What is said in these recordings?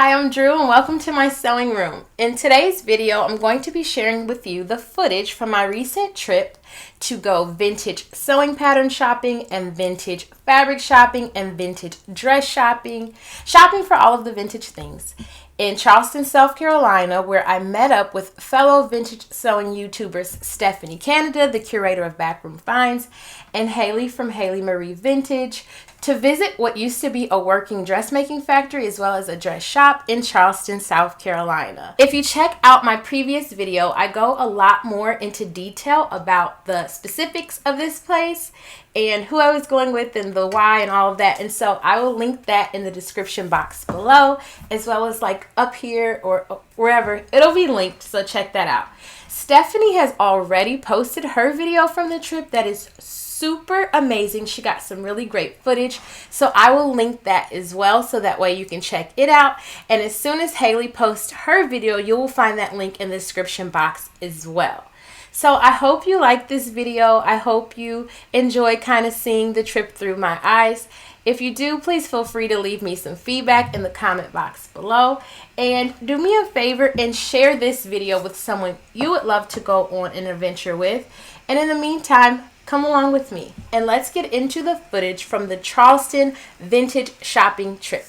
Hi, I'm Drew and welcome to my sewing room. In today's video, I'm going to be sharing with you the footage from my recent trip to go vintage sewing pattern shopping and vintage fabric shopping and vintage dress shopping for all of the vintage things in Charleston, South Carolina, where I met up with fellow vintage sewing YouTubers Stephanie Canada, the curator of Backroom Finds, and Haley from Haley Marie Vintage, to visit what used to be a working dressmaking factory as well as a dress shop in Charleston, South Carolina. If you check out my previous video, I go a lot more into detail about the specifics of this place and who I was going with and the why and all of that. And so I will link that in the description box below, as well as like up here or wherever. It'll be linked, so check that out. Stephanie has already posted her video from the trip that is super amazing. She got some really great footage, so I will link that as well, so that way you can check it out. And as soon as Haley posts her video, you will find that link in the description box as well. So I hope you like this video. I hope you enjoy kind of seeing the trip through my eyes. If you do, please feel free to leave me some feedback in the comment box below. And do me a favor and share this video with someone you would love to go on an adventure with. And in the meantime, come along with me and let's get into the footage from the Charleston vintage shopping trip.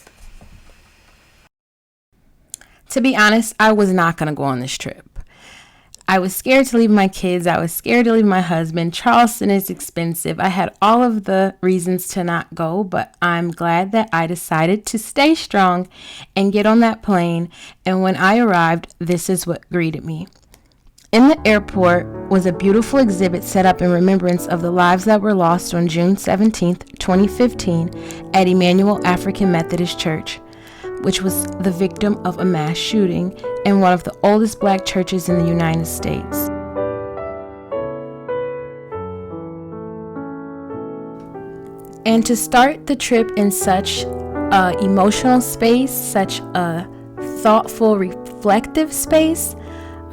To be honest, I was not going to go on this trip. I was scared to leave my kids. I was scared to leave my husband. Charleston is expensive. I had all of the reasons to not go, but I'm glad that I decided to stay strong and get on that plane. And when I arrived, this is what greeted me. In the airport was a beautiful exhibit set up in remembrance of the lives that were lost on June 17, 2015 at Emmanuel African Methodist Church, which was the victim of a mass shooting in one of the oldest black churches in the United States. And to start the trip in such an emotional space, such a thoughtful, reflective space,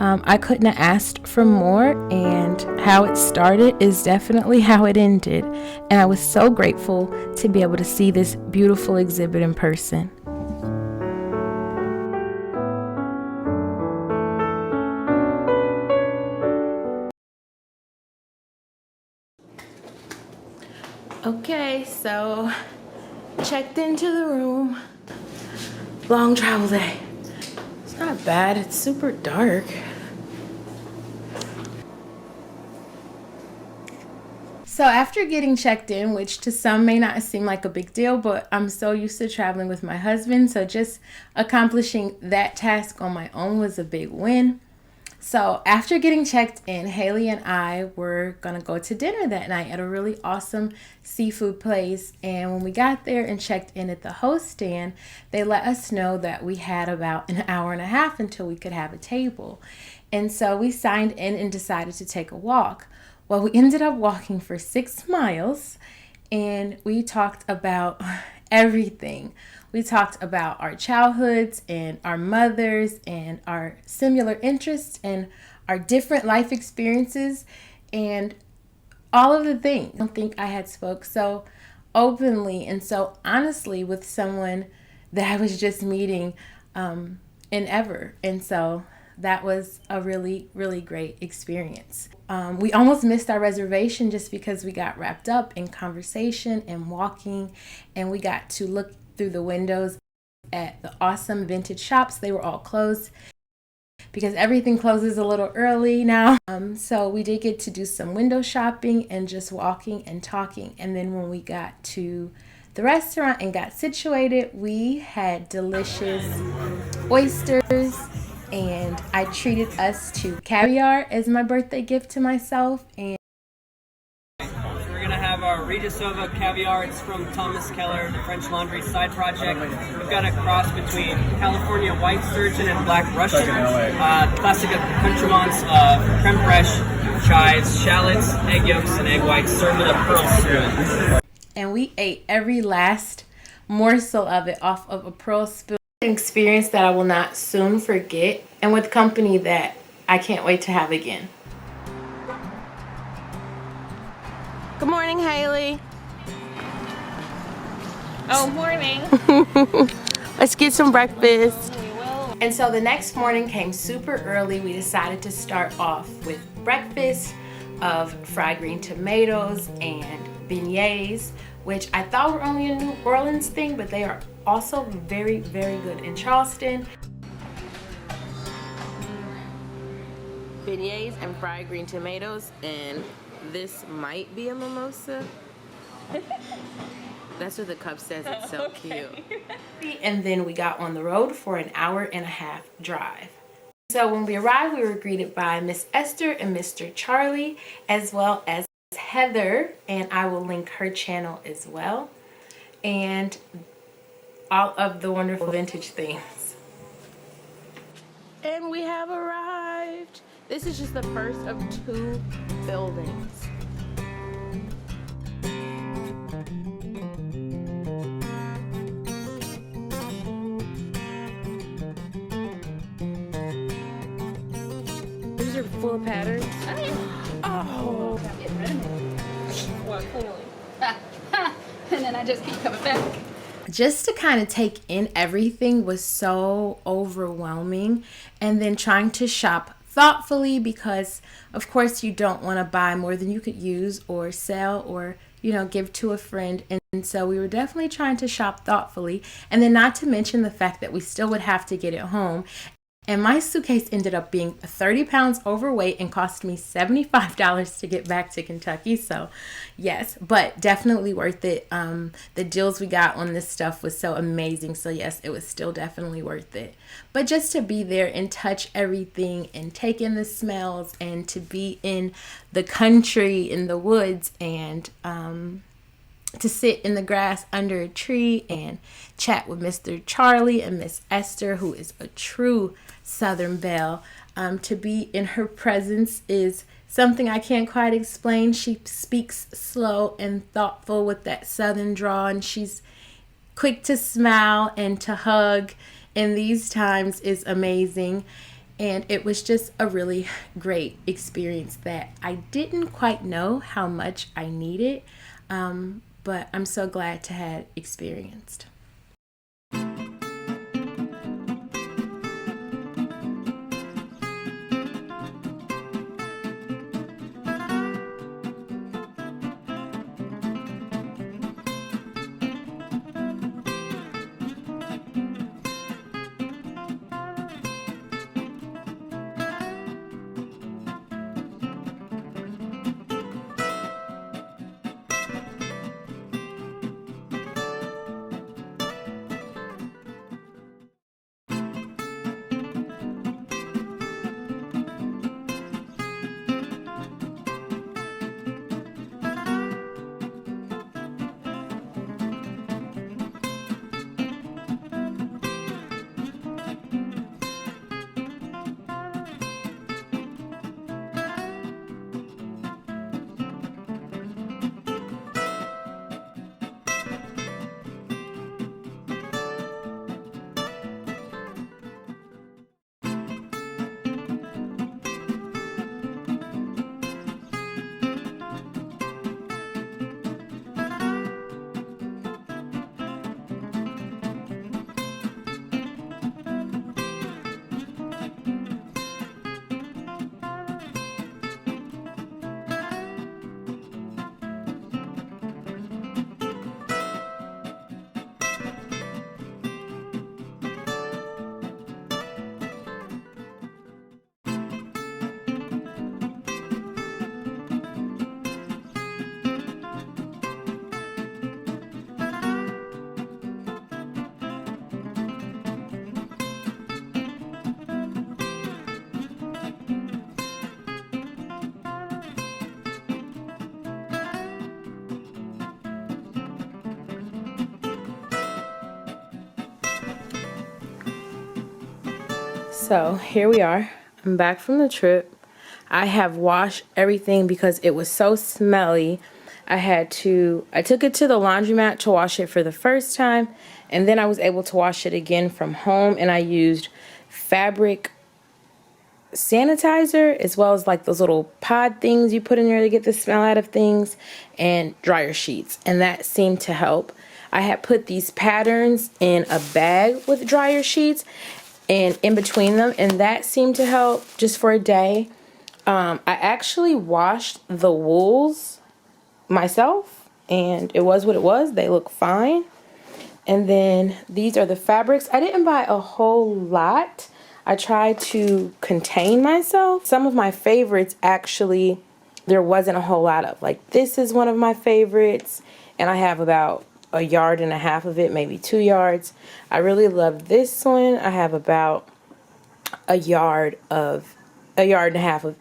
I couldn't have asked for more, and how it started is definitely how it ended. And I was so grateful to be able to see this beautiful exhibit in person. Okay, so checked into the room. Long travel day. It's not bad, it's super dark. So after getting checked in, which to some may not seem like a big deal, but I'm so used to traveling with my husband, so just accomplishing that task on my own was a big win. So after getting checked in, Haley and I were going to go to dinner that night at a really awesome seafood place. And when we got there and checked in at the host stand, they let us know that we had about an hour and a half until we could have a table. And so we signed in and decided to take a walk. Well, we ended up walking for 6 miles and we talked about everything. We talked about our childhoods and our mothers and our similar interests and our different life experiences and all of the things. I don't think I had spoke so openly and so honestly with someone that I was just meeting in ever. And so that was a really, really great experience. We almost missed our reservation just because we got wrapped up in conversation and walking, and we got to look through the windows at the awesome vintage shops. They were all closed because everything closes a little early now. So we did get to do some window shopping and just walking and talking. And then when we got to the restaurant and got situated, we had delicious oysters, and I treated us to caviar as my birthday gift to myself. And we're gonna have our Regissova caviar. It's from Thomas Keller, the French Laundry side project. We've got a cross between California white sturgeon and black Russian. Classic accoutrements, creme fraiche, chives, shallots, egg yolks, and egg whites served with a pearl spoon. And we ate every last morsel of it off of a pearl spoon. An experience that I will not soon forget, and with company that I can't wait to have again. Good morning, Haley. Oh, morning. Let's get some breakfast. And so the next morning came super early. We decided to start off with breakfast of fried green tomatoes and beignets, which I thought were only a New Orleans thing, but they are also very, very good in Charleston. Beignets and fried green tomatoes, and this might be a mimosa. That's what the cup says. It's so cute. And then we got on the road for an 1.5-hour drive. So when we arrived, we were greeted by Miss Esther and Mr. Charlie, as well as Heather, and I will link her channel as well, and all of the wonderful vintage things. And we have arrived. This is just the first of 2 buildings. These are full of patterns. Oh. Well, clearly. And then I just keep coming back. Just to kind of take in everything was so overwhelming, and then trying to shop thoughtfully, because of course you don't want to buy more than you could use or sell or, you know, give to a friend. And so we were definitely trying to shop thoughtfully, and then not to mention the fact that we still would have to get it home. And my suitcase ended up being 30 pounds overweight and cost me $75 to get back to Kentucky. So yes, but definitely worth it. The deals we got on this stuff was so amazing. So yes, it was still definitely worth it. But just to be there and touch everything and take in the smells, and to be in the country, in the woods, and to sit in the grass under a tree and chat with Mr. Charlie and Miss Esther, who is a true Southern belle. To be in her presence is something I can't quite explain. She speaks slow and thoughtful with that Southern drawl, and she's quick to smile and to hug in these times is amazing. And it was just a really great experience that I didn't quite know how much I needed. But I'm so glad to have experienced. So here we are. I'm back from the trip. I have washed everything because it was so smelly. I took it to the laundromat to wash it for the first time, and then I was able to wash it again from home, and I used fabric sanitizer as well as like those little pod things you put in there to get the smell out of things, and dryer sheets, and that seemed to help. I had put these patterns in a bag with dryer sheets and in between them, and that seemed to help just for a day. I actually washed the wools myself, and it was what it was. They look fine. And then these are the fabrics. I didn't buy a whole lot. I tried to contain myself. Some of my favorites, actually, there wasn't a whole lot of. Like, this is one of my favorites, and I have about 1.5 yards of it, maybe 2 yards. I really love this one. I have about 1.5 yards of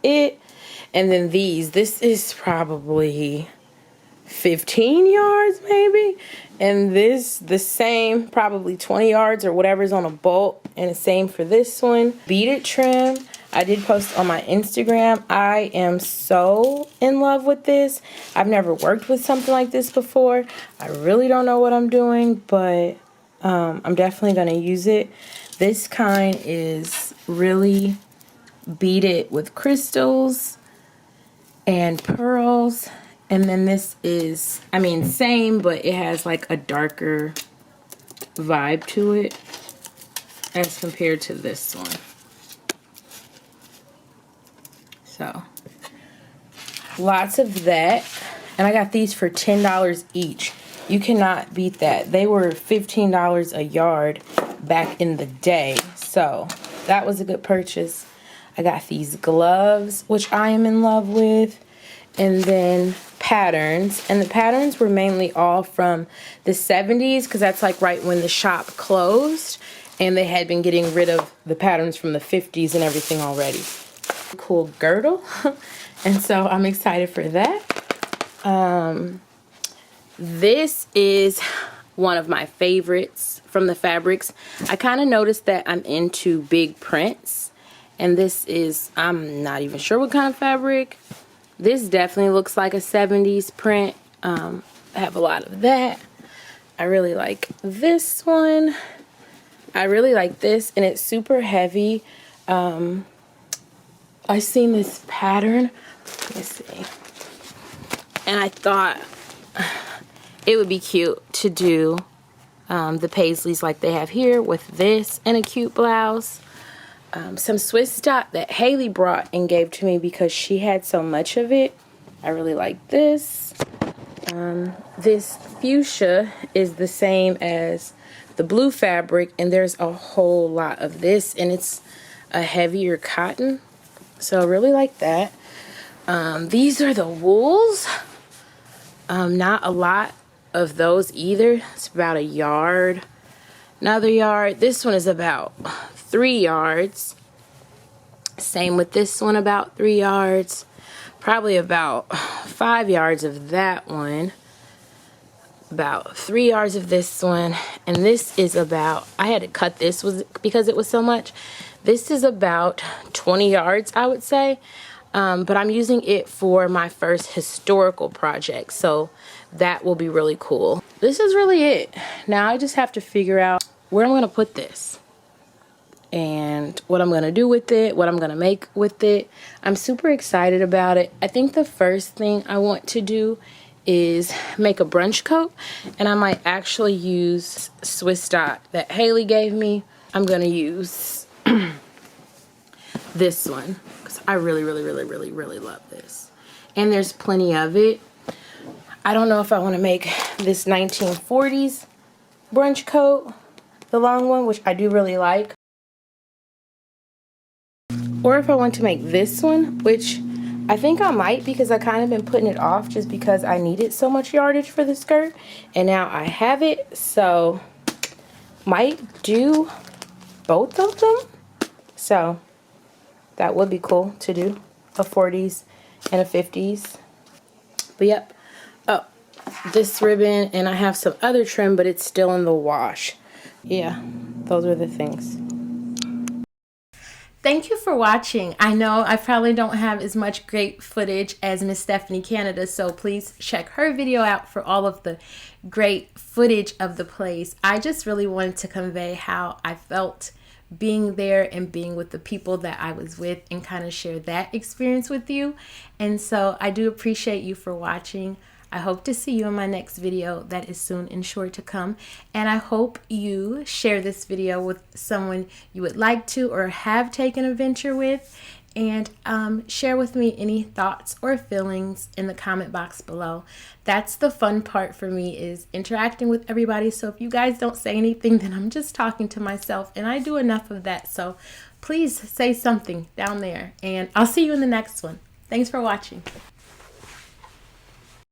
it. And then this is probably 15 yards maybe. And this, the same, probably 20 yards or whatever's on a bolt. And the same for this one. Beaded trim. I did post on my Instagram. I am so in love with this. I've never worked with something like this before. I really don't know what I'm doing, but I'm definitely going to use it. This kind is really beaded with crystals and pearls. And then this is, I mean, same, but it has like a darker vibe to it as compared to this one. So, lots of that. And I got these for $10 each. You cannot beat that. They were $15 a yard back in the day. So, that was a good purchase. I got these gloves, which I am in love with. And then patterns. And the patterns were mainly all from the 70s, because that's like right when the shop closed. And they had been getting rid of the patterns from the 50s and everything already. Cool girdle. And so I'm excited for that. This is one of my favorites from the fabrics. I kind of noticed that I'm into big prints. And this is, I'm not even sure what kind of fabric. This definitely looks like a 70s print. I have a lot of that. I really like this one. I really like this, and it's super heavy. I seen this pattern. Let me see. And I thought it would be cute to do the paisleys like they have here with this and a cute blouse. Some Swiss stock that Haley brought and gave to me because she had so much of it. I really like this. This fuchsia is the same as the blue fabric, and there's a whole lot of this, and it's a heavier cotton. So I really like that. These are the wools. Not a lot of those either. It's about 1 yard. Another yard. This one is about 3 yards. Same with this one, about 3 yards. Probably about 5 yards of that one. About 3 yards of this one. And this is about, I had to cut this because it was so much. This is about 20 yards, I would say. But I'm using it for my first historical project. So that will be really cool. This is really it. Now I just have to figure out where I'm going to put this. And what I'm going to do with it, what I'm going to make with it. I'm super excited about it. I think the first thing I want to do is make a brunch coat. And I might actually use Swiss stock that Haley gave me. I'm going to use this one because I really love this. And there's plenty of it. I don't know if I want to make this 1940s brunch coat, the long one, which I do really like. Or if I want to make this one, which I think I might because I kind of been putting it off just because I needed so much yardage for the skirt. And now I have it, so might do both of them. So that would be cool to do, a 40s and a 50s. But yep. Oh, this ribbon, and I have some other trim, but it's still in the wash. Yeah, those are the things. Thank you for watching. I know I probably don't have as much great footage as Miss Stephanie Canada, so please check her video out for all of the great footage of the place. I just really wanted to convey how I felt being there and being with the people that I was with and kind of share that experience with you. And so I do appreciate you for watching. I hope to see you in my next video that is soon and sure to come. And I hope you share this video with someone you would like to or have taken a venture with. And share with me any thoughts or feelings in the comment box below. That's the fun part for me, is interacting with everybody. So if you guys don't say anything, then I'm just talking to myself, and I do enough of that. So please say something down there, and I'll see you in the next one. Thanks for watching.